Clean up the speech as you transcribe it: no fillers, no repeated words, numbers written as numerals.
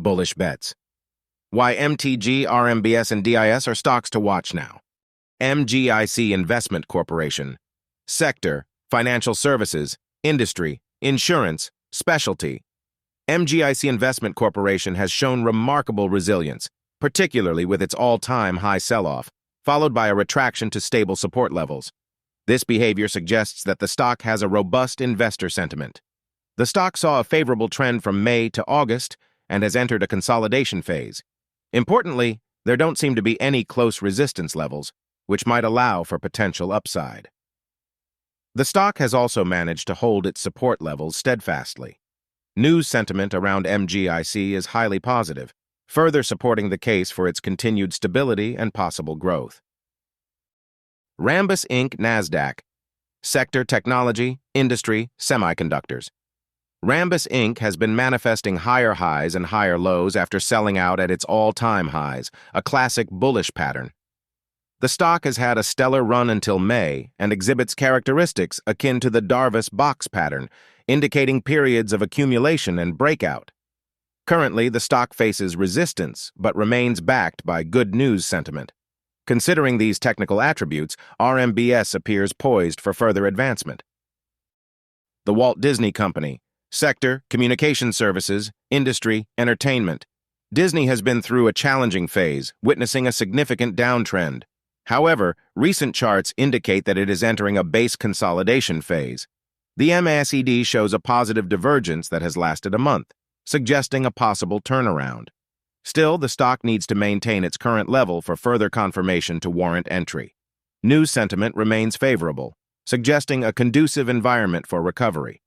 Bullish bets. Why MTG, RMBS, and DIS are stocks to watch now. MGIC Investment Corporation. Sector, financial services, industry, insurance, specialty. MGIC Investment Corporation has shown remarkable resilience, particularly with its all-time high sell-off, followed by a retraction to stable support levels. This behavior suggests that the stock has a robust investor sentiment. The stock saw a favorable trend from May to August and has entered a consolidation phase. Importantly, there don't seem to be any close resistance levels, which might allow for potential upside. The stock has also managed to hold its support levels steadfastly. News sentiment around MGIC is highly positive, further supporting the case for its continued stability and possible growth. RMBS Inc. NASDAQ. Sector technology, industry, semiconductors. RMBS Inc. has been manifesting higher highs and higher lows after selling out at its all-time highs, a classic bullish pattern. The stock has had a stellar run until May and exhibits characteristics akin to the Darvas box pattern, indicating periods of accumulation and breakout. Currently, the stock faces resistance but remains backed by good news sentiment. Considering these technical attributes, RMBS appears poised for further advancement. The Walt Disney Company. Sector, communication services, industry, entertainment. Disney has been through a challenging phase, witnessing a significant downtrend. However, recent charts indicate that it is entering a base consolidation phase. The MACD shows a positive divergence that has lasted a month, suggesting a possible turnaround. Still, the stock needs to maintain its current level for further confirmation to warrant entry. News sentiment remains favorable, suggesting a conducive environment for recovery.